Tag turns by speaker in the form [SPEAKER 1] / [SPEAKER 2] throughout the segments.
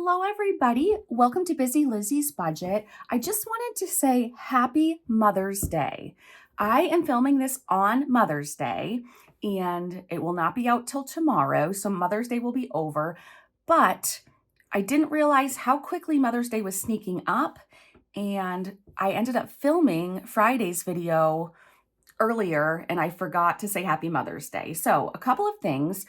[SPEAKER 1] Hello, everybody. Welcome to Busy Lizzie's Budget. I just wanted to say Happy Mother's Day. I am filming this on Mother's Day, and it will not be out till tomorrow, so Mother's Day will be over. But I didn't realize how quickly Mother's Day was sneaking up, and I ended up filming Friday's video earlier, and I forgot to say Happy Mother's Day. So a couple of things.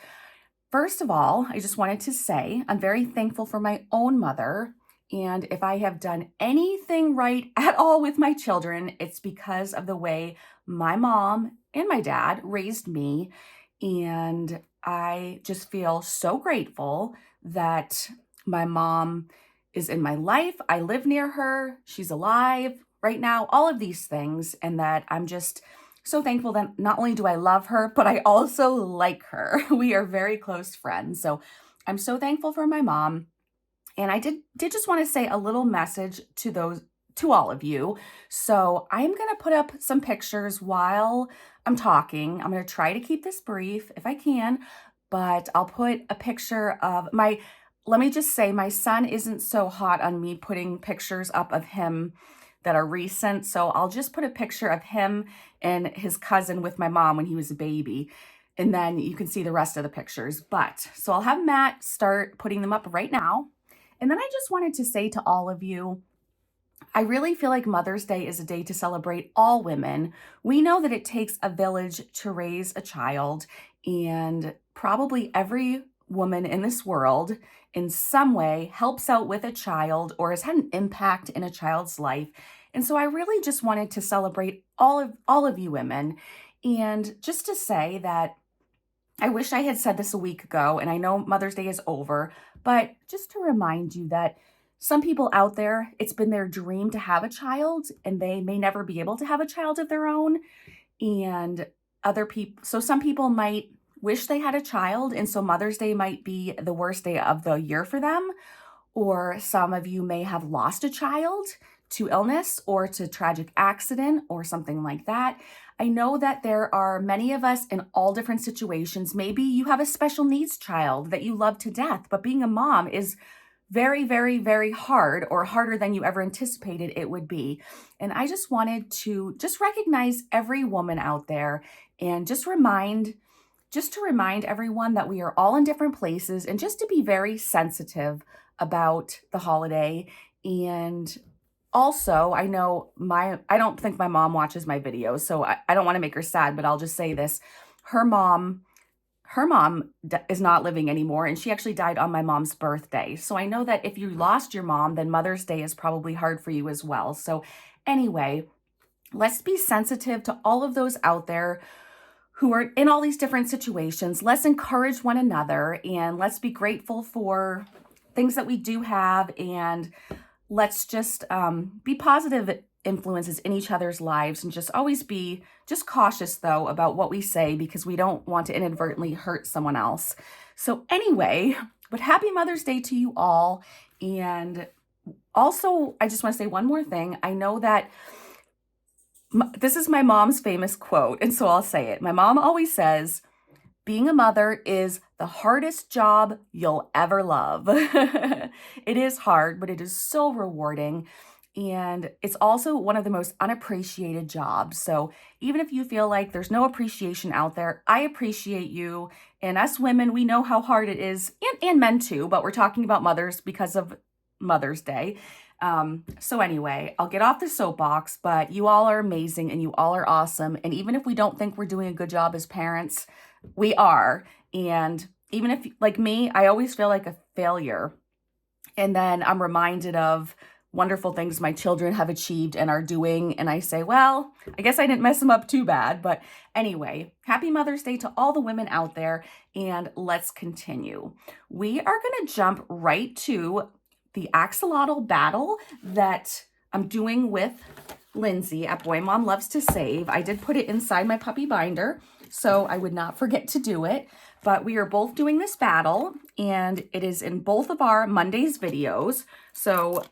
[SPEAKER 1] First of all, I just wanted to say I'm very thankful for my own mother. And if I have done anything right at all with my children, it's because of the way my mom and my dad raised me. And I just feel so grateful that my mom is in my life. I live near her. She's alive right now, all of these things. And that I'm just so thankful that not only do I love her, but I also like her. We are very close friends. So I'm so thankful for my mom. And I did just want to say a little message to all of you. So I'm going to put up some pictures while I'm talking. I'm going to try to keep this brief if I can, but I'll put a picture of let me just say, my son isn't so hot on me putting pictures up of him that are recent. So I'll just put a picture of him and his cousin with my mom when he was a baby. And then you can see the rest of the pictures. So I'll have Matt start putting them up right now. And then I just wanted to say to all of you, I really feel like Mother's Day is a day to celebrate all women. We know that it takes a village to raise a child, and probably every woman in this world in some way helps out with a child or has had an impact in a child's life. And so I really just wanted to celebrate all of you women, and just to say that I wish I had said this a week ago, and I know Mother's Day is over, but just to remind you that some people out there, it's been their dream to have a child, and they may never be able to have a child of their own. And so some people might wish they had a child, and so Mother's Day might be the worst day of the year for them. Or some of you may have lost a child to illness or to tragic accident or something like that. I know that there are many of us in all different situations. Maybe you have a special needs child that you love to death, but being a mom is very, very, very hard, or harder than you ever anticipated it would be. And I just wanted to just recognize every woman out there, and just to remind everyone that we are all in different places, and just to be very sensitive about the holiday. And also, I know I don't think my mom watches my videos, so I don't want to make her sad, but I'll just say this. Her mom is not living anymore, and she actually died on my mom's birthday. So I know that if you lost your mom, then Mother's Day is probably hard for you as well. So anyway, let's be sensitive to all of those out there who are in all these different situations. Let's encourage one another, and let's be grateful for things that we do have, and let's just be positive influences in each other's lives, and just always be just cautious though about what we say, because we don't want to inadvertently hurt someone else. So anyway, but happy Mother's Day to you all. And also, I just want to say one more thing. I know that this is my mom's famous quote, and so I'll say it. My mom always says, being a mother is the hardest job you'll ever love. It is hard, but it is so rewarding. And it's also one of the most unappreciated jobs. So even if you feel like there's no appreciation out there, I appreciate you. And us women, we know how hard it is, and men too, but we're talking about mothers because of Mother's Day. So anyway, I'll get off the soapbox, but you all are amazing, and you all are awesome. And even if we don't think we're doing a good job as parents, we are. And even if, like me, I always feel like a failure. And then I'm reminded of wonderful things my children have achieved and are doing. And I say, well, I guess I didn't mess them up too bad. But anyway, happy Mother's Day to all the women out there. And let's continue. We are going to jump right to the axolotl battle that I'm doing with Linsey at Boy Mom Loves to Save. I did put it inside my puppy binder, so I would not forget to do it. But we are both doing this battle, and it is in both of our Monday's videos. So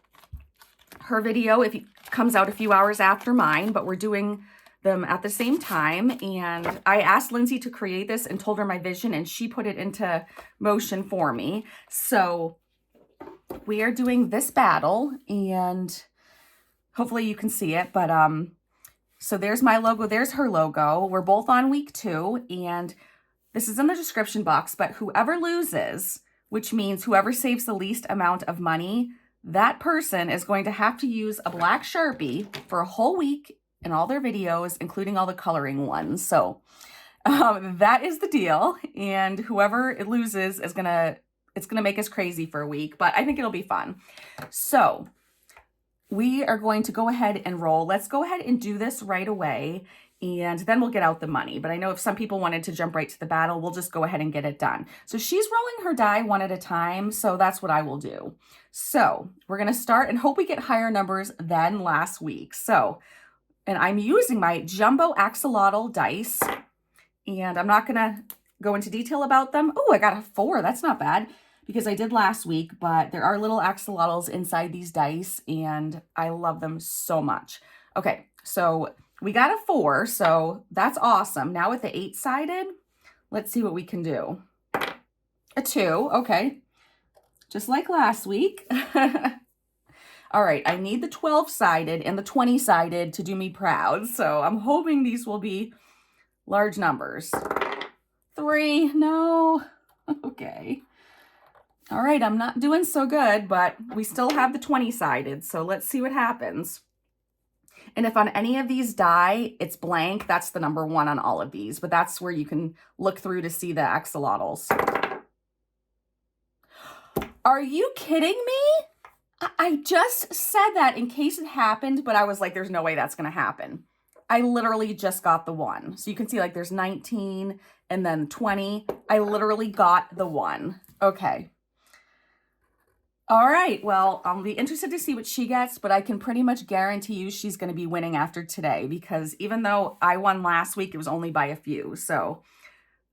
[SPEAKER 1] her video comes out a few hours after mine, but we're doing them at the same time. And I asked Linsey to create this and told her my vision, and she put it into motion for me. So we are doing this battle, and hopefully you can see it, but so there's my logo, there's her logo. We're both on week 2, and this is in the description box, but whoever loses, which means whoever saves the least amount of money, that person is going to have to use a black Sharpie for a whole week in all their videos, including all the coloring ones. So that is the deal, and whoever it loses is it's gonna make us crazy for a week, but I think it'll be fun. So we are going to go ahead and roll. Let's go ahead and do this right away, and then we'll get out the money. But I know if some people wanted to jump right to the battle, we'll just go ahead and get it done. So she's rolling her die one at a time, so that's what I will do. So we're gonna start and hope we get higher numbers than last week. So, and I'm using my jumbo axolotl dice, and I'm not gonna go into detail about them. Oh, I got a 4, that's not bad, because I did last week, but there are little axolotls inside these dice, and I love them so much. Okay, so we got a 4, so that's awesome. Now with the 8-sided, let's see what we can do. A 2, okay. Just like last week. All right, I need the 12-sided and the 20-sided to do me proud, so I'm hoping these will be large numbers. 3, no, okay. All right, I'm not doing so good, but we still have the 20-sided, so let's see what happens. And if on any of these die, it's blank, that's the number 1 on all of these, but that's where you can look through to see the axolotls. Are you kidding me? I just said that in case it happened, but I was like, there's no way that's gonna happen. I literally just got the 1. So you can see like there's 19 and then 20. I literally got the 1. Okay. All right, well, I'll be interested to see what she gets, but I can pretty much guarantee you she's going to be winning after today, because even though I won last week, it was only by a few. So,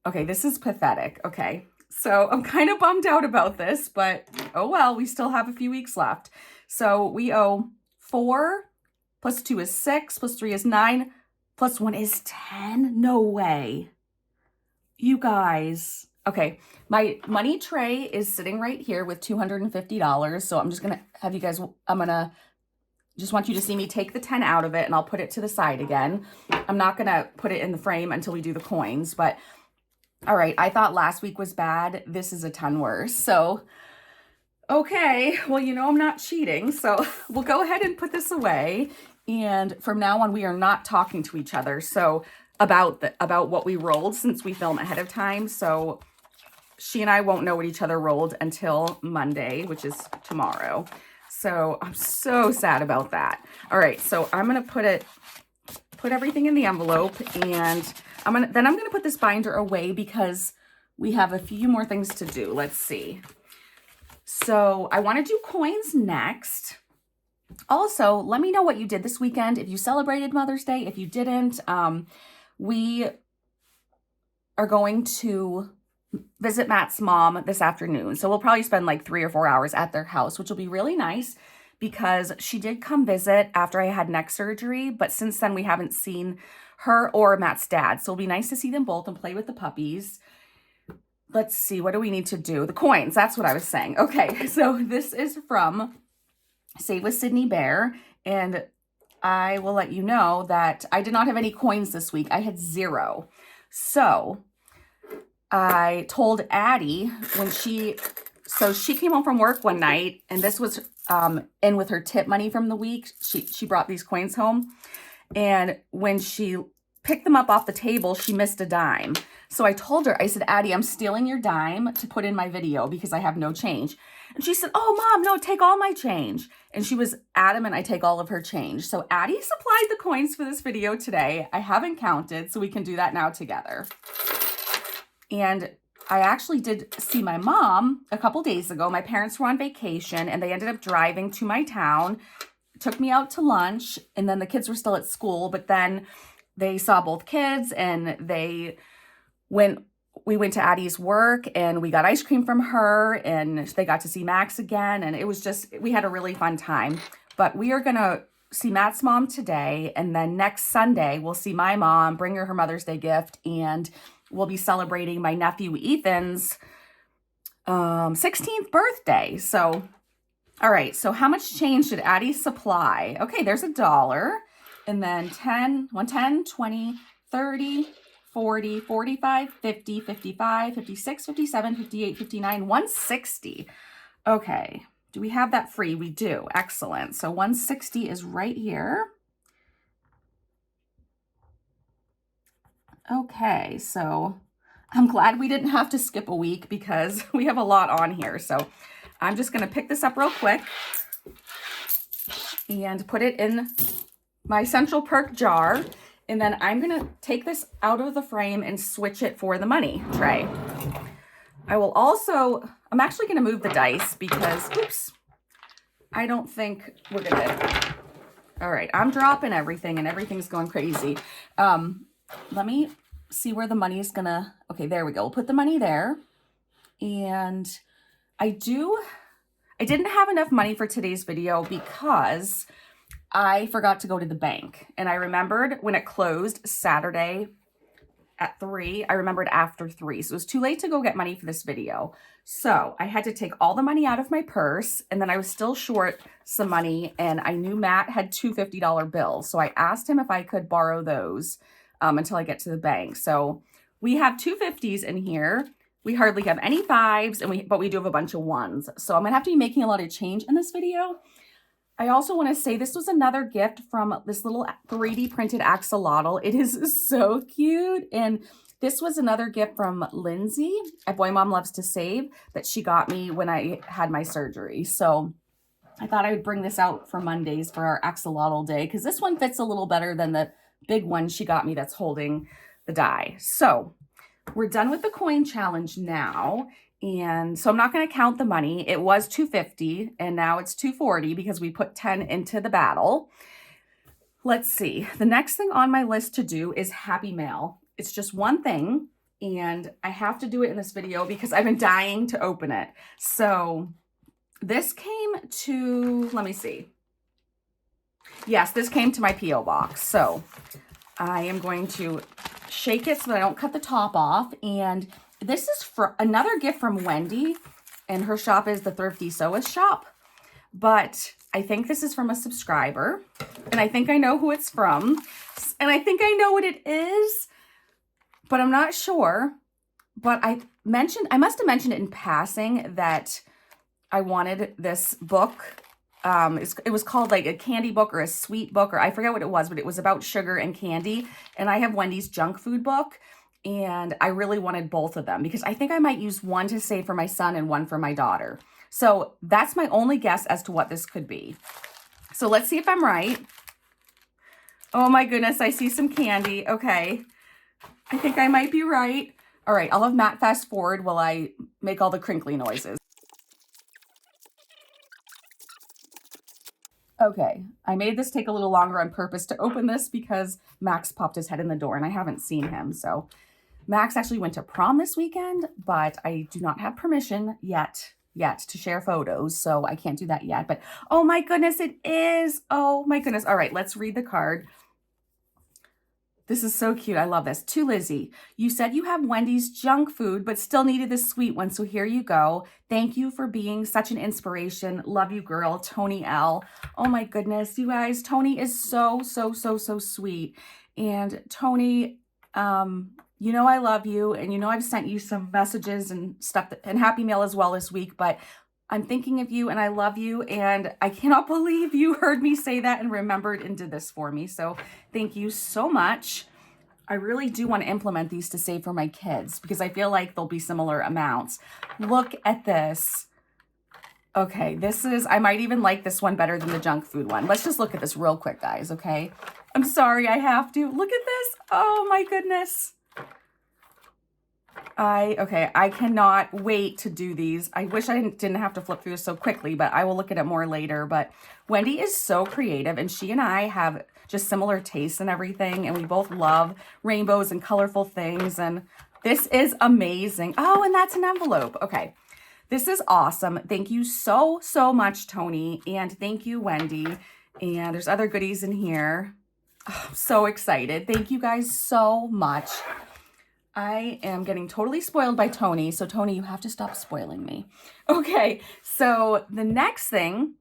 [SPEAKER 1] okay, this is pathetic. Okay, so I'm kind of bummed out about this, but oh well, we still have a few weeks left. So we owe 4, plus 2 is 6, plus 3 is 9, plus 1 is 10. No way. You guys. Okay, my money tray is sitting right here with $250. So I'm just going to have you guys, just want you to see me take the 10 out of it, and I'll put it to the side again. I'm not going to put it in the frame until we do the coins, but all right, I thought last week was bad. This is a ton worse. So, okay, well, you know I'm not cheating, so we'll go ahead and put this away. And from now on, we are not talking to each other. So about what we rolled, since we film ahead of time. So she and I won't know what each other rolled until Monday, which is tomorrow. So I'm so sad about that. All right, so I'm gonna put everything in the envelope, and I'm gonna put this binder away because we have a few more things to do. Let's see. So I want to do coins next. Also, let me know what you did this weekend. If you celebrated Mother's Day, if you didn't, we are going to visit Matt's mom this afternoon. So we'll probably spend like 3 or 4 hours at their house, which will be really nice because she did come visit after I had neck surgery. But since then, we haven't seen her or Matt's dad. So it'll be nice to see them both and play with the puppies. Let's see, what do we need to do? The coins, that's what I was saying. Okay, so this is from Save with Sydney Bear. And I will let you know that I did not have any coins this week. I had 0. So I told Addie when she came home from work one night, and this was in with her tip money from the week. She brought these coins home, and when she picked them up off the table, she missed a dime. So I told her, I said, Addie, I'm stealing your dime to put in my video because I have no change. And she said, oh, Mom, no, take all my change. And she was adamant I take all of her change. So Addie supplied the coins for this video today. I haven't counted, so we can do that now together. And I actually did see my mom a couple days ago. My parents were on vacation, and they ended up driving to my town, took me out to lunch, and then the kids were still at school. But then they saw both kids, and we went to Addie's work, and we got ice cream from her, and they got to see Max again. And it was just, we had a really fun time. But we are going to see Matt's mom today, and then next Sunday, we'll see my mom, bring her Mother's Day gift, and we'll be celebrating my nephew Ethan's 16th birthday. So All right, so how much change did Addie supply? Okay, there's $1. And then 10, 110, 20, 30, 40, 45, 50, 55, 56, 57, 58, 59, 160. Okay, do we have that free? We do. Excellent. So 160 is right here. Okay, so I'm glad we didn't have to skip a week because we have a lot on here. So I'm just going to pick this up real quick and put it in my Central Perk jar. And then I'm going to take this out of the frame and switch it for the money tray. I will also, I'm actually going to move the dice because, oops, I don't think we're going to, all right, I'm dropping everything and everything's going crazy. Let me see where the money is going to, okay, there we go. We'll put the money there. And I didn't have enough money for today's video because I forgot to go to the bank. And I remembered when it closed Saturday at 3, I remembered after 3. So it was too late to go get money for this video. So I had to take all the money out of my purse, and then I was still short some money, and I knew Matt had two $50 bills. So I asked him if I could borrow those until I get to the bank. So we have two 50s in here. We hardly have any 5s, but we do have a bunch of 1s. So I'm gonna have to be making a lot of change in this video. I also want to say this was another gift from this little 3D printed axolotl. It is so cute. And this was another gift from Linsey at Boy Mom Loves to Save that she got me when I had my surgery. So I thought I would bring this out for Mondays for our axolotl day because this one fits a little better than the big one she got me that's holding the die. So we're done with the coin challenge now. And so I'm not going to count the money. It was $2.50 and now it's $2.40 because we put 10 into the battle. Let's see. The next thing on my list to do is Happy Mail. It's just one thing and I have to do it in this video because I've been dying to open it. So this came to, let me see. Yes, this came to my P.O. box. So I am going to shake it so that I don't cut the top off. And this is for another gift from Wendy, and her shop is the Thrifty Sewist Shop. But I think this is from a subscriber, and I think I know who it's from, and I think I know what it is, but I'm not sure. But I must have mentioned it in passing that I wanted this book. It was called like a candy book or a sweet book, or I forget what it was, but it was about sugar and candy. And I have Wendy's junk food book, and I really wanted both of them because I think I might use one to save for my son and one for my daughter. So that's my only guess as to what this could be. So let's see if I'm right. Oh my goodness, I see some candy. Okay, I think I might be right. All right, I'll have Matt fast forward while I make all the crinkly noises. Okay, I made this take a little longer on purpose to open this because Max popped his head in the door and I haven't seen him. So Max actually went to prom this weekend, but I do not have permission yet to share photos. So I can't do that yet, but oh my goodness, it is. Oh my goodness. All right, let's read the card. This is so cute. I love this. To Lizzie, you said you have Wendy's junk food, but still needed the sweet one. So here you go. Thank you for being such an inspiration. Love you, girl. Tony L. Oh my goodness, you guys. Tony is so sweet. And Tony, you know I love you. And you know I've sent you some messages and stuff and Happy Mail as well this week. But I'm thinking of you and I love you. And I cannot believe you heard me say that and remembered and did this for me. So thank you so much. I really do want to implement these to save for my kids because I feel like there'll be similar amounts. Look at this. Okay, I might even like this one better than the junk food one. Let's just look at this real quick, guys, okay? I'm sorry, I have to. Look at this. Oh my goodness. I cannot wait to do these. I wish I didn't have to flip through this so quickly, but I will look at it more later. But Wendy is so creative, and she and I have just similar tastes and everything, and we both love rainbows and colorful things, and this is amazing. Oh, and that's an envelope. Okay, this is awesome. Thank you so much, Tony, and thank you, Wendy. And there's other goodies in here. Oh, I'm so excited. Thank you guys so much. I am getting totally spoiled by Tony. So Tony, you have to stop spoiling me. Okay, so the next thing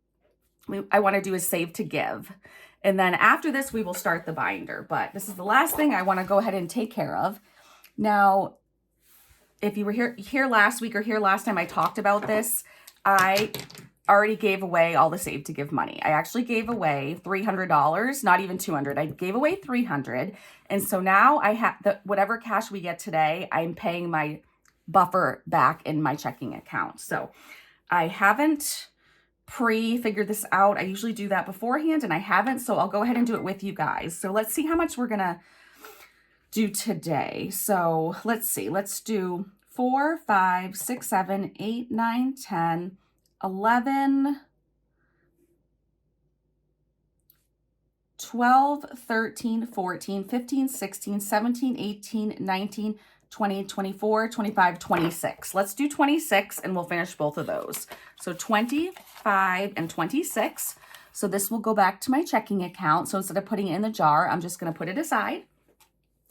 [SPEAKER 1] I want to do is save to give. And then after this, we will start the binder. But this is the last thing I want to go ahead and take care of. Now, if you were here last week or here last time I talked about this, I already gave away all the save to give money. I actually gave away $300, not even $200. I gave away $300. And so now I have whatever cash we get today, I'm paying my buffer back in my checking account. So I haven't pre-figured this out. I usually do that beforehand and I haven't, so I'll go ahead and do it with you guys. So let's see how much we're gonna do today. So let's see, let's do 4, 5, 6, 7, 8, 9, 10, 11, 12, 13, 14, 15, 16, 17, 18, 19, 20, 24, 25, 26. Let's do 26 and we'll finish both of those. So 25 and 26. So this will go back to my checking account. So instead of putting it in the jar, I'm just going to put it aside.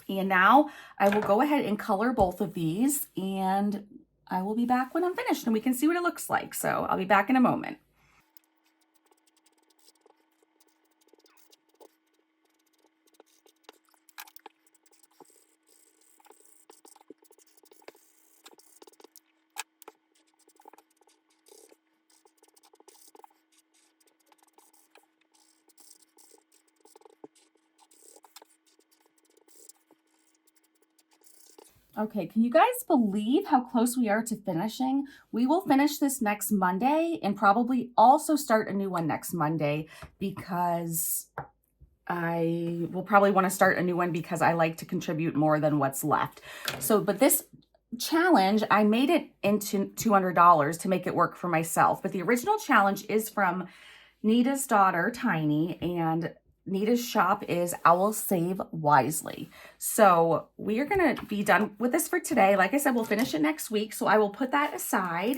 [SPEAKER 1] And now I will go ahead and color both of these and I will be back when I'm finished and we can see what it looks like. So I'll be back in a moment. Okay, can you guys believe how close we are to finishing? We will finish this next Monday and probably also start a new one next Monday because I will probably want to start a new one because I like to contribute more than what's left. So, but this challenge, I made it into $200 to make it work for myself. But the original challenge is from Nita's daughter, Tiny, and Nita's shop is Owl Save Wisely. So we are going to be done with this for today. Like I said, we'll finish it next week. So I will put that aside.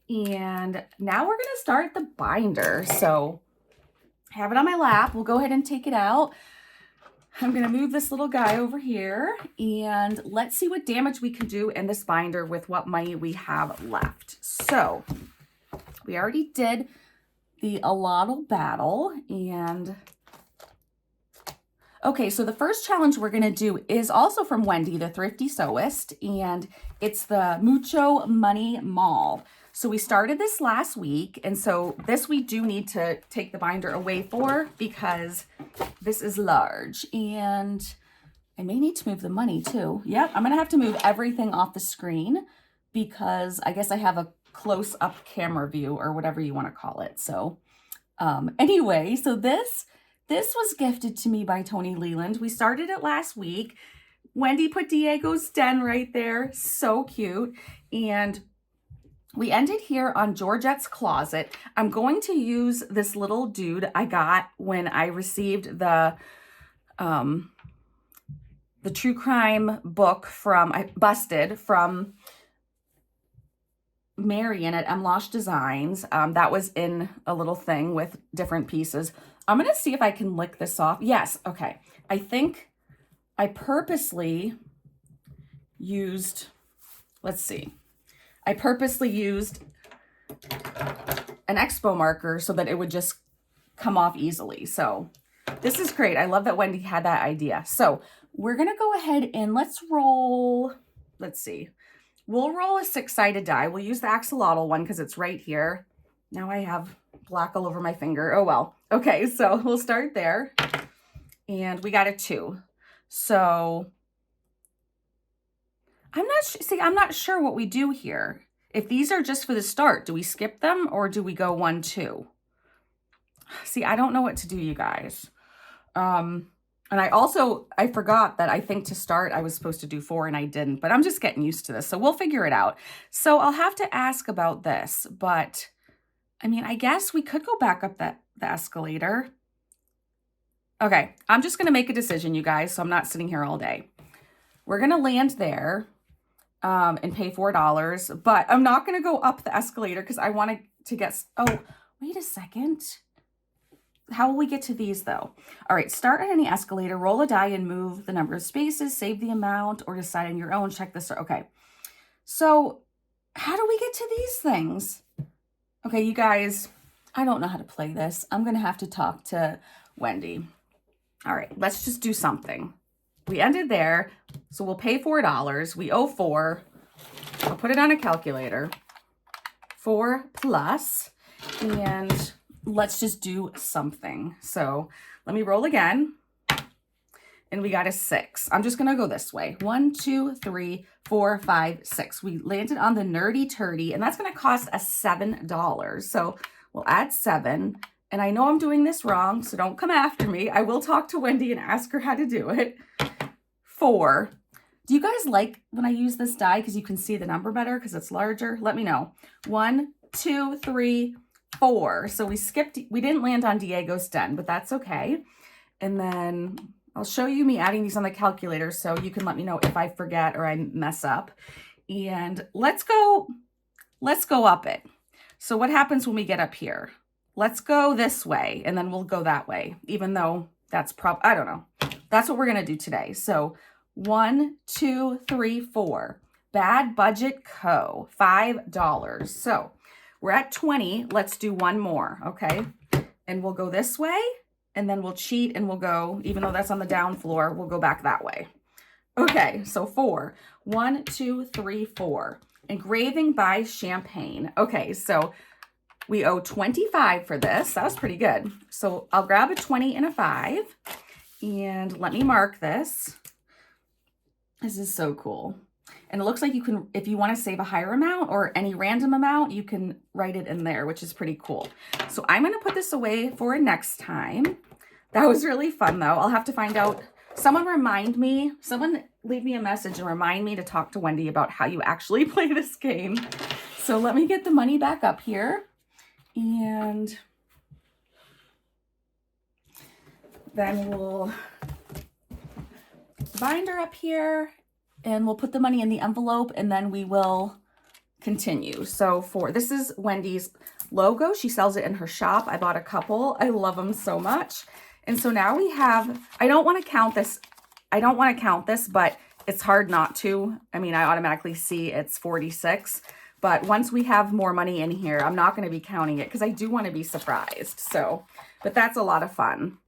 [SPEAKER 1] And now we're going to start the binder. So I have it on my lap. We'll go ahead and take it out. I'm going to move this little guy over here and let's see what damage we can do in this binder with what money we have left. So we already did the Axolotl battle and okay, so the first challenge we're going to do is also from Wendy, the Thrifty Sewist, and it's the Mucho Money Mall. So we started this last week, and so this we do need to take the binder away for because this is large, and I may need to move the money too. Yep, I'm going to have to move everything off the screen because I guess I have a close-up camera view or whatever you want to call it. So anyway, so this was gifted to me by Tony Leland. We started it last week. Wendy put Diego's den right there. So cute. And we ended here on Georgette's Closet. I'm going to use this little dude I got when I received the true crime book from, Busted, from Marion at Losh Designs. That was in a little thing with different pieces. I'm going to see if I can lick this off. Yes, okay. I think I purposely used, let's see. I purposely used an Expo marker so that it would just come off easily. So this is great. I love that Wendy had that idea. So we're going to go ahead and let's roll, let's see. We'll roll a 6-sided die. We'll use the Axolotl one because it's right here. Now I have black all over my finger. Oh, well. Okay, so we'll start there. And we got a 2. So I'm not sure what we do here. If these are just for the start, do we skip them or do we go 1, 2? See, I don't know what to do, you guys. And I forgot that I think to start, I was supposed to do 4 and I didn't, but I'm just getting used to this. So we'll figure it out. So I'll have to ask about this, but I mean, I guess we could go back up the escalator. Okay, I'm just going to make a decision, you guys, so I'm not sitting here all day. We're going to land there and pay $4, but I'm not going to go up the escalator because I want to get, oh, wait a second. how will we get to these though? All right, start at any escalator, roll a die and move the number of spaces, save the amount, or decide on your own. Check this. Okay, so how do we get to these things? Okay, you guys, I don't know how to play this. I'm gonna have to talk to Wendy. All right, let's just do something. We ended there, so we'll pay $4. We owe 4. I'll put it on a calculator. 4 plus, and let's just do something. So let me roll again. And we got a 6. I'm just gonna go this way. 1, 2, 3, 4, 5, 6. We landed on the nerdy turdy, and that's gonna cost us $7. So we'll add 7. And I know I'm doing this wrong, so don't come after me. I will talk to Wendy and ask her how to do it. 4. Do you guys like when I use this die because you can see the number better because it's larger? Let me know. 1, 2, 3, 4. So we didn't land on Diego's den, but that's okay. And then I'll show you me adding these on the calculator so you can let me know if I forget or I mess up. And let's go up it. So what happens when we get up here? Let's go this way and then we'll go that way, even though that's I don't know. That's what we're gonna do today. So 1, 2, 3, 4. Bad Budget Co. $5. So we're at 20. Let's do one more, okay? And we'll go this way, and then we'll cheat, and we'll go, even though that's on the down floor, we'll go back that way. Okay, so 4. 1, 2, 3, 4. Engraving by Champagne. Okay, so we owe 25 for this. That was pretty good. So I'll grab a 20 and a 5, and let me mark this. This is so cool. And it looks like you can, if you want to save a higher amount or any random amount, you can write it in there, which is pretty cool. So I'm going to put this away for next time. That was really fun though. I'll have to find out. Someone leave me a message and remind me to talk to Wendy about how you actually play this game. So let me get the money back up here. And then we'll binder up here and we'll put the money in the envelope and then we will continue. So this is Wendy's logo. She sells it in her shop. I bought a couple. I love them so much. And so now we have, I don't want to count this, but it's hard not to. I mean, I automatically see it's 46, but once we have more money in here, I'm not going to be counting it because I do want to be surprised. So, but that's a lot of fun.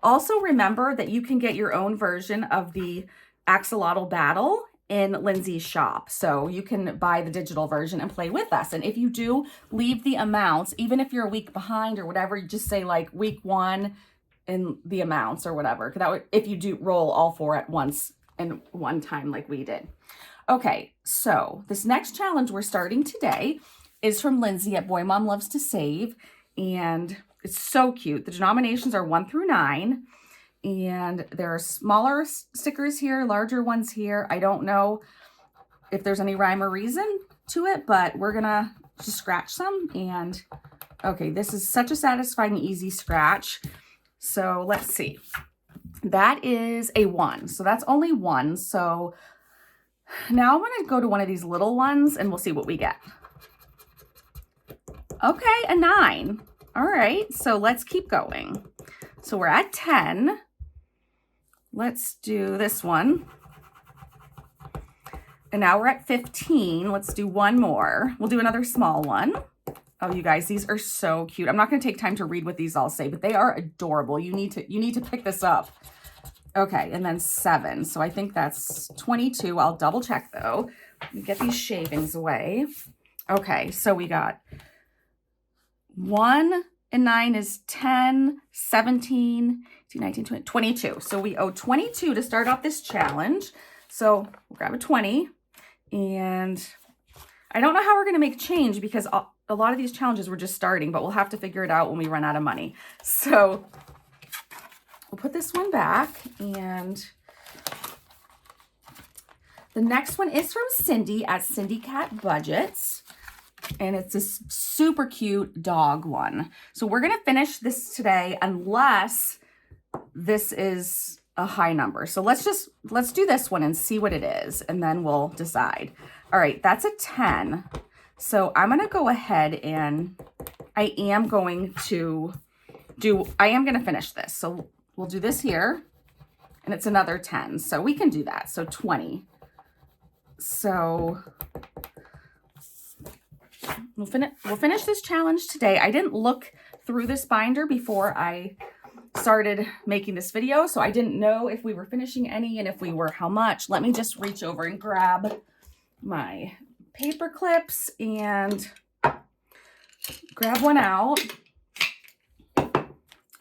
[SPEAKER 1] Also remember that you can get your own version of the Axolotl battle in Linsey's shop. So you can buy the digital version and play with us. And if you do leave the amounts, even if you're a week behind or whatever, you just say like week 1 and the amounts or whatever. That would, if you do roll all 4 at once and one time like we did. Okay, so this next challenge we're starting today is from Linsey at Boy Mom Loves to Save. And it's so cute. The denominations are 1 through 9. And there are smaller stickers here, larger ones here. I don't know if there's any rhyme or reason to it, but we're gonna just scratch some. And okay, this is such a satisfying, easy scratch. So let's see. That is a 1. So that's only 1. So now I'm gonna go to one of these little ones and we'll see what we get. Okay, a 9. All right, so let's keep going. So we're at 10. Let's do this one. And now we're at 15. Let's do one more. We'll do another small one. Oh, you guys, these are so cute. I'm not going to take time to read what these all say, but they are adorable. You need to pick this up. Okay, and then 7. So I think that's 22. I'll double check though. Let me get these shavings away. Okay, so we got 1 and 9 is 10, 17, 18, 19, 20, 22. So we owe 22 to start off this challenge. So we'll grab a 20. And I don't know how we're going to make change because a lot of these challenges we're just starting, but we'll have to figure it out when we run out of money. So we'll put this one back. And the next one is from Cindy at Cindy Cat Budgets. And it's a super cute dog one. So we're going to finish this today unless this is a high number. So let's do this one and see what it is. And then we'll decide. All right, that's a 10. So I'm going to go ahead and I am going to I am going to finish this. So we'll do this here, and it's another 10. So we can do that. So 20. So we'll finish this challenge today. I didn't look through this binder before I started making this video, so I didn't know if we were finishing any, and if we were, how much. Let me just reach over and grab my paper clips and grab one out.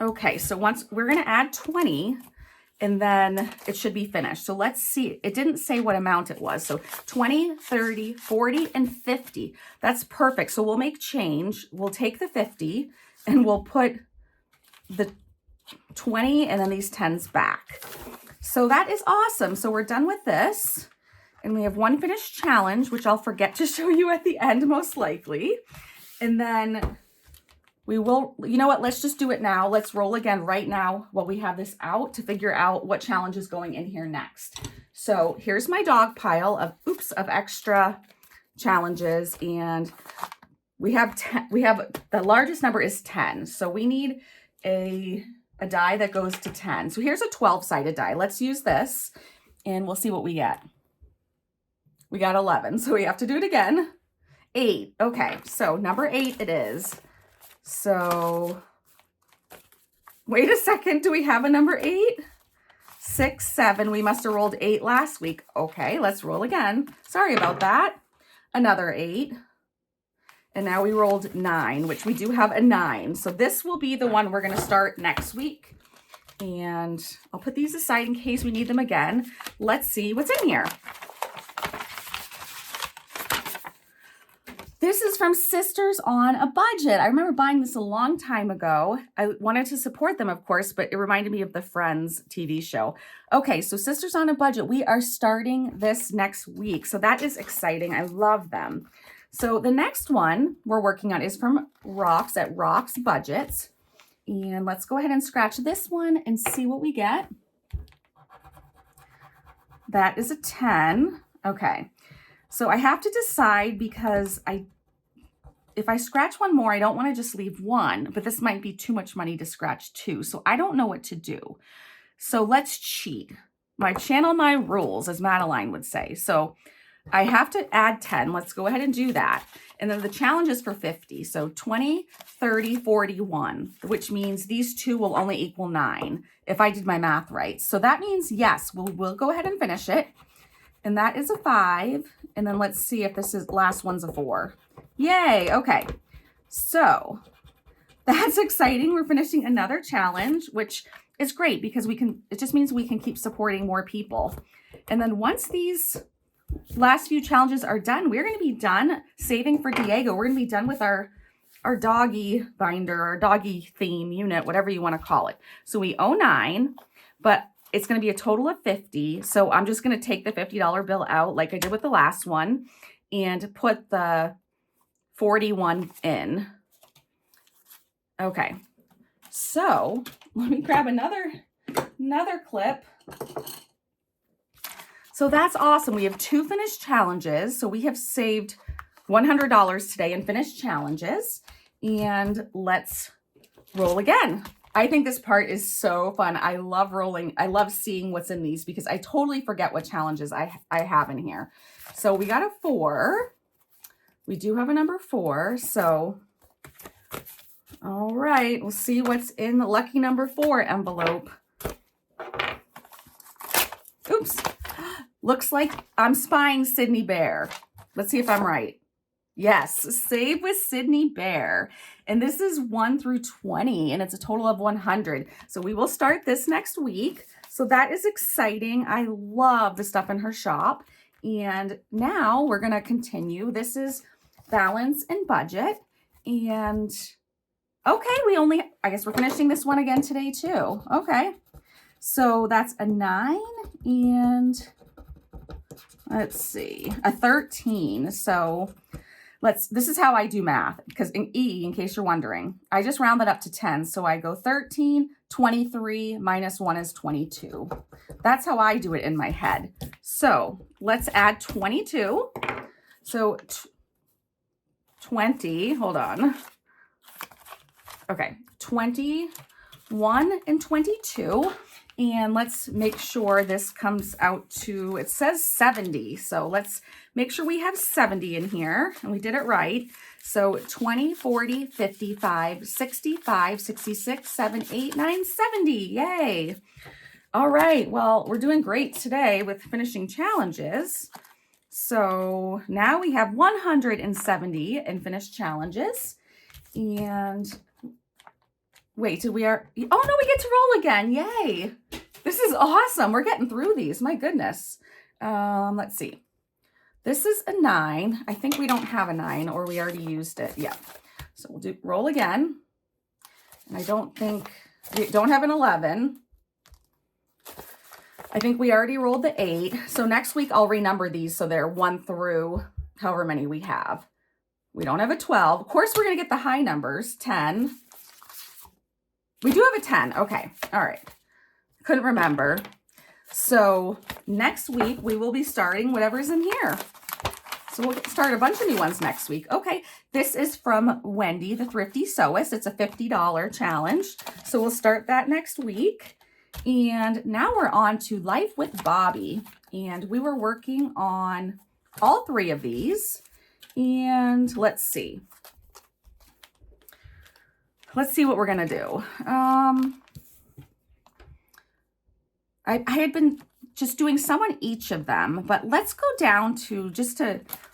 [SPEAKER 1] Okay, so once we're going to add 20, and then it should be finished. So let's see. It didn't say what amount it was. So 20, 30, 40, and 50. That's perfect. So we'll make change. We'll take the 50 and we'll put the 20 and then these 10s back. So that is awesome. So we're done with this. And we have one finished challenge, which I'll forget to show you at the end, most likely. And then we will, you know what, let's just do it now. Let's roll again right now while we have this out to figure out what challenge is going in here next. So here's my dog pile of, of extra challenges. And we have the largest number is 10. So we need a die that goes to 10. So here's a 12-sided die. Let's use this and we'll see what we get. We got 11, so we have to do it again. 8, okay, so number 8 it is. So, wait a second, do we have a number 8? 6, 7, we must have rolled 8 last week. Okay, let's roll again. Sorry about that. Another 8. And now we rolled 9, which we do have a 9. So this will be the one we're gonna start next week. And I'll put these aside in case we need them again. Let's see what's in here. This is from Sisters on a Budget. I remember buying this a long time ago. I wanted to support them, of course, but it reminded me of the Friends TV show. Okay, so Sisters on a Budget, we are starting this next week. So that is exciting. I love them. So the next one we're working on is from Rox at Rox Budgets. And let's go ahead and scratch this one and see what we get. That is a 10. Okay. So I have to decide because if I scratch one more, I don't want to just leave one, but this might be too much money to scratch two. So I don't know what to do. So let's cheat. My channel, my rules, as Madeline would say. So I have to add 10. Let's go ahead and do that. And then the challenge is for 50. So 20, 30, 41, which means these two will only equal 9 if I did my math right. So that means, yes, we'll go ahead and finish it. And that is a 5. And then let's see if this last one's a 4. Yay. Okay. So that's exciting. We're finishing another challenge, which is great because it just means we can keep supporting more people. And then once these last few challenges are done, we're going to be done saving for Diego. We're going to be done with our doggy binder, our doggy theme unit, whatever you want to call it. So we owe 9, but it's going to be a total of 50. So I'm just going to take the $50 bill out like I did with the last one and put the 41 in. Okay. So let me grab another clip. So that's awesome. We have 2 finished challenges. So we have saved $100 today in finished challenges. And let's roll again. I think this part is so fun. I love rolling. I love seeing what's in these because I totally forget what challenges I have in here. So we got a 4. We do have a number 4. So, all right, we'll see what's in the lucky number 4 envelope. Oops. Looks like I'm spying Sydney Bear. Let's see if I'm right. Yes, save with Sydney Bear. And this is 1 through 20, and it's a total of 100. So we will start this next week. So that is exciting. I love the stuff in her shop. And now we're going to continue. This is Balance and Budget. And okay, I guess we're finishing this one again today too. Okay. So that's a 9 and let's see, a 13. So this is how I do math, because in case you're wondering, I just round that up to 10. So I go 13, 23 minus 1 is 22. That's how I do it in my head. So let's add 22. So 20, hold on. Okay, 21 and 22. And let's make sure this comes out to, it says 70. So let's make sure we have 70 in here. And we did it right. So 20, 40, 55, 65, 66, 7, 8, 9, 70. Yay. All right. Well, we're doing great today with finishing challenges. So now we have 170 in finished challenges. And wait, oh no, we get to roll again. Yay. This is awesome. We're getting through these. My goodness. Let's see. This is a 9. I think we don't have a 9 or we already used it. Yeah. So we'll do roll again. And I don't think we don't have an 11. I think we already rolled the 8. So next week I'll renumber these so they're 1 through however many we have. We don't have a 12. Of course, we're going to get the high numbers. 10. We do have a 10. Okay. All right. Couldn't remember. So next week we will be starting whatever's in here. So we'll start a bunch of new ones next week. Okay. This is from Wendy, the Thrifty Sewist. It's a $50 challenge. So we'll start that next week. And now we're on to Life with Bobby. And we were working on all 3 of these. And let's see. Let's see what we're going to do. I had been just doing some on each of them, but let's go down to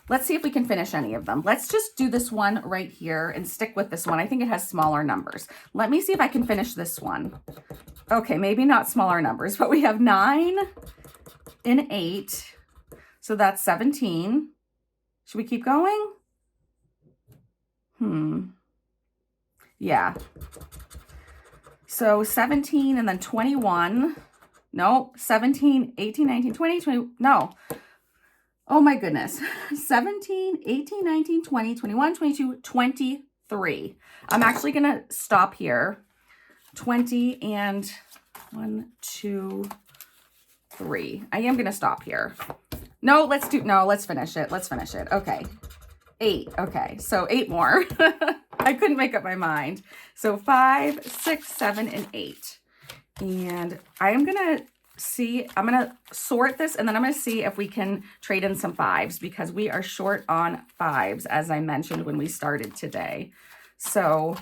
[SPEAKER 1] let's see if we can finish any of them. Let's just do this one right here and stick with this one. I think it has smaller numbers. Let me see if I can finish this one. Okay, maybe not smaller numbers, but we have 9 and 8. So that's 17. Should we keep going? Yeah. So 17 and then 21. No, 17, 18, 19, 20, 20. No. Oh my goodness. 17, 18, 19, 20, 21, 22, 23. I'm actually going to stop here. 20 and 1, 2, 3. I am going to stop here. No, let's finish it. Let's finish it. Okay. 8. Okay. So 8 more. I couldn't make up my mind. So 5, 6, 7, and 8. And I'm going to sort this and then I'm going to see if we can trade in some 5s because we are short on 5s, as I mentioned when we started today. So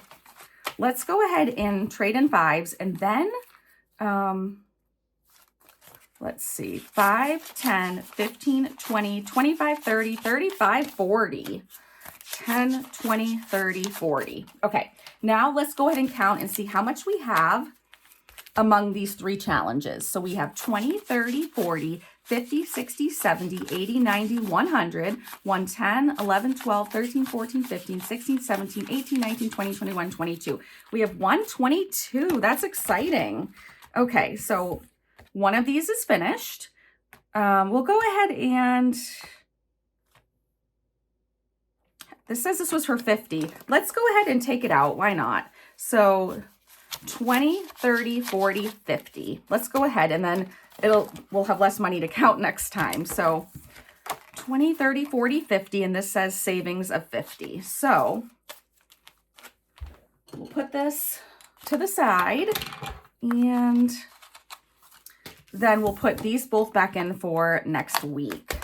[SPEAKER 1] let's go ahead and trade in 5s and then, let's see, 5, 10, 15, 20, 25, 30, 35, 40. 10, 20, 30, 40. Okay, now let's go ahead and count and see how much we have among these 3 challenges. So we have 20, 30, 40, 50, 60, 70, 80, 90, 100, 110, 11, 12, 13, 14, 15, 16, 17, 18, 19, 20, 21, 22. We have 122. That's exciting. Okay, so one of these is finished. We'll go ahead and... This says this was for 50. Let's go ahead and take it out. Why not? So 20, 30, 40, 50. Let's go ahead and then we'll have less money to count next time. So 20, 30, 40, 50, and this says savings of 50. So we'll put this to the side and then we'll put these both back in for next week.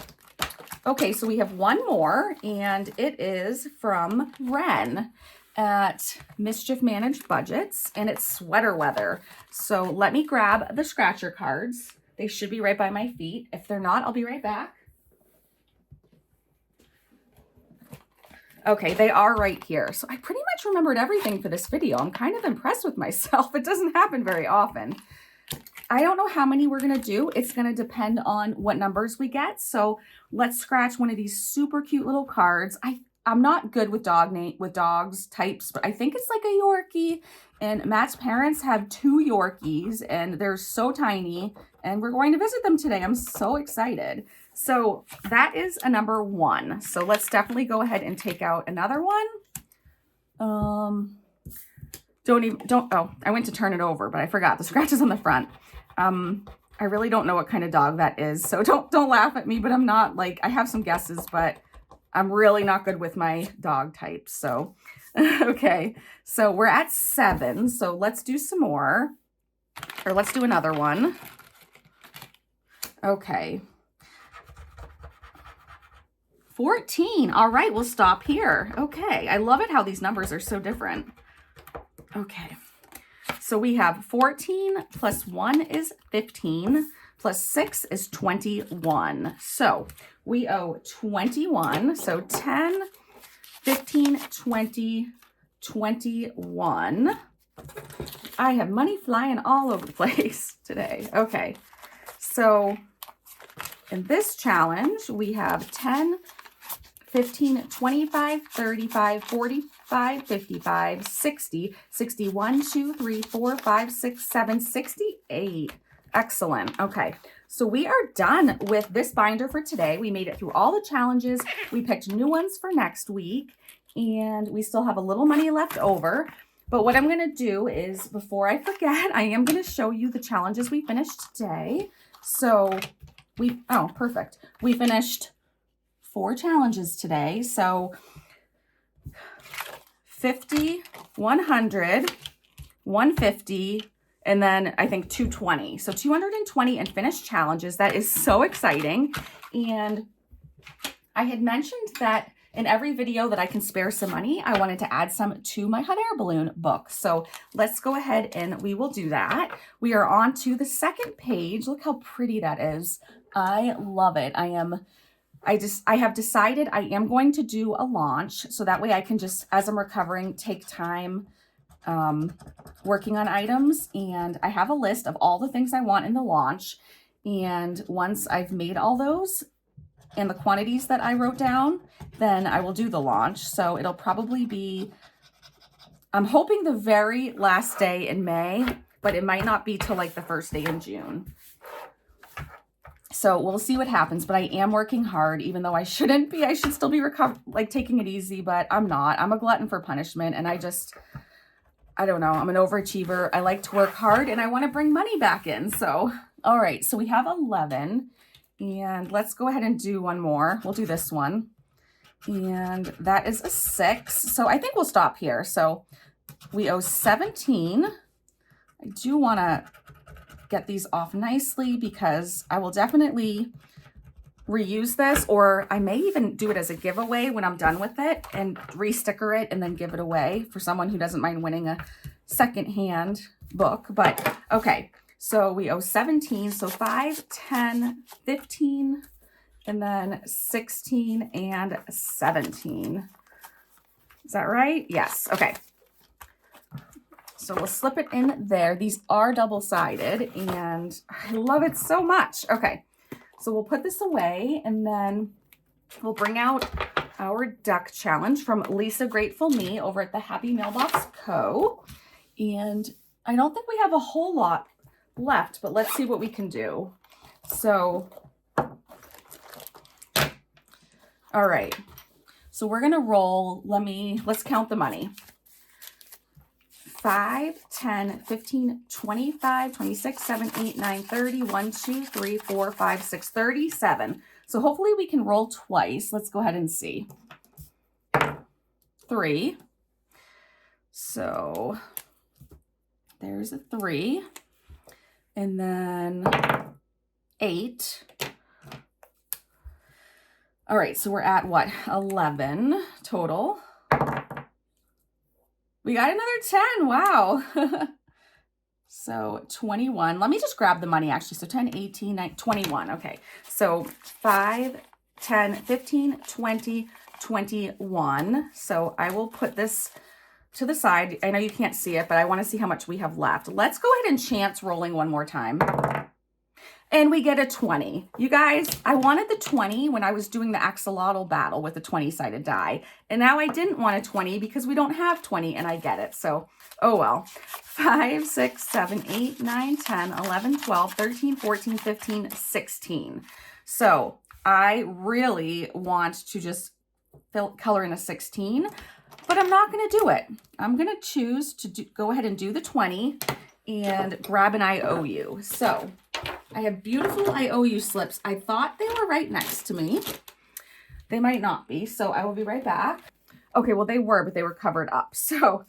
[SPEAKER 1] Okay, so we have one more, and it is from Ren at Mischief Managed Budgets, and it's sweater weather. So let me grab the scratcher cards. They should be right by my feet. If they're not, I'll be right back. Okay, they are right here. So I pretty much remembered everything for this video. I'm kind of impressed with myself. It doesn't happen very often. I don't know how many we're going to do. It's going to depend on what numbers we get. So let's scratch one of these super cute little cards. I'm not good with dogs types, but I think it's like a Yorkie. And Matt's parents have 2 Yorkies and they're so tiny and we're going to visit them today. I'm so excited. So that is a number 1. So let's definitely go ahead and take out another one. Oh, I went to turn it over, but I forgot the scratch is on the front. I really don't know what kind of dog that is. So don't laugh at me, but I'm not I have some guesses, but I'm really not good with my dog types. So, okay. So we're at 7. So let's do some more, or let's do another one. Okay. 14. All right, we'll stop here. Okay. I love it how these numbers are so different. Okay. So we have 14 plus 1 is 15 plus 6 is 21. So we owe 21. So 10, 15, 20, 21. I have money flying all over the place today. Okay. So in this challenge, we have 10, 15, 25, 35, 45, 55, 60, 61, 2, 3, 4, 5, 6, 7, 68. Excellent. Okay. So we are done with this binder for today. We made it through all the challenges. We picked new ones for next week, and we still have a little money left over. But what I'm going to do is, before I forget, I am going to show you the challenges we finished today. So oh, perfect. We finished 4 challenges today. So 50, 100, 150, and then I think 220. So 220 and finished challenges. That is so exciting. And I had mentioned that in every video that I can spare some money, I wanted to add some to my hot air balloon book. So let's go ahead and we will do that. We are on to the second page. Look how pretty that is. I love it. I have decided I am going to do a launch, so that way I can just, as I'm recovering, take time working on items. And I have a list of all the things I want in the launch. And once I've made all those and the quantities that I wrote down, then I will do the launch. So it'll probably be, I'm hoping the very last day in May, but it might not be till like the first day in June. So we'll see what happens, but I am working hard, even though I shouldn't be. I should still be taking it easy, but I'm not. I'm a glutton for punishment, and I don't know. I'm an overachiever. I like to work hard, and I want to bring money back in. So, all right. So we have 11, and let's go ahead and do one more. We'll do this one, and that is a 6. So I think we'll stop here. So we owe 17. I do want to get these off nicely because I will definitely reuse this, or I may even do it as a giveaway when I'm done with it and re-sticker it and then give it away for someone who doesn't mind winning a secondhand book. But okay, so we owe 17. So 5, 10, 15, and then 16 and 17. Is that right? Yes. Okay. So we'll slip it in there. These are double-sided, and I love it so much. Okay, so we'll put this away, and then we'll bring out our duck challenge from Lisa Grateful Me over at the Happy Mailbox Co. And I don't think we have a whole lot left, but let's see what we can do. So, all right. So we're gonna roll. Let's count the money. 5, 10, 15, 25, 26, 7, 8, 9, 30, 1, 2, 3, 4, 5, 6, 37. So hopefully we can roll twice. Let's go ahead and see. 3. So there's a 3. And then 8. All right, so we're at what? 11 total. We got another 10. Wow. So 21. Let me just grab the money actually. So 10, 18, 19, 21. Okay. So 5, 10, 15, 20, 21. So I will put this to the side. I know you can't see it, but I want to see how much we have left. Let's go ahead and chance rolling one more time. And we get a 20. You guys, I wanted the 20 when I was doing the axolotl battle with the 20-sided die. And now I didn't want a 20 because we don't have 20 and I get it. So, oh well. 5, 6, 7, 8, 9, 10, 11, 12, 13, 14, 15, 16. So I really want to just color in a 16, but I'm not going to do it. I'm going to choose to go ahead and do the 20 and grab an IOU. So I have beautiful IOU slips. I thought they were right next to me. They might not be, so I will be right back. Okay, well, they were, but they were covered up. So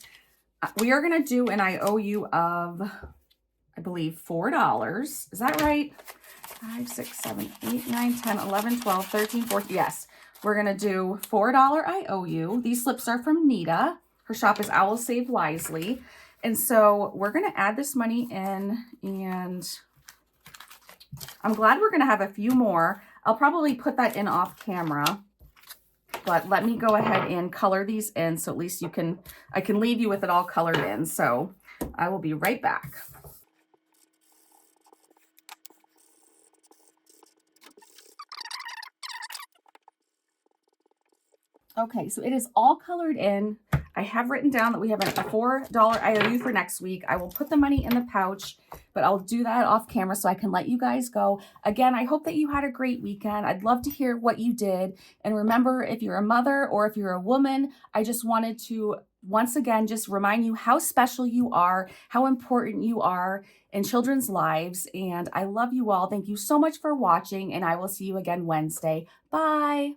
[SPEAKER 1] we are going to do an IOU of, I believe, $4. Is that right? 5, 6, 7, 8, 9, 10, 11, 12, 13, 14. Yes, we're going to do $4 IOU. These slips are from Nita. Her shop is Owl Save Wisely. And so we're going to add this money in, and I'm glad we're going to have a few more. I'll probably put that in off camera, but let me go ahead and color these in so at least I can leave you with it all colored in. So I will be right back. Okay, so it is all colored in. I have written down that we have a $4 IOU for next week. I will put the money in the pouch, but I'll do that off camera so I can let you guys go. Again, I hope that you had a great weekend. I'd love to hear what you did. And remember, if you're a mother or if you're a woman, I just wanted to once again just remind you how special you are, how important you are in children's lives. And I love you all. Thank you so much for watching, and I will see you again Wednesday. Bye.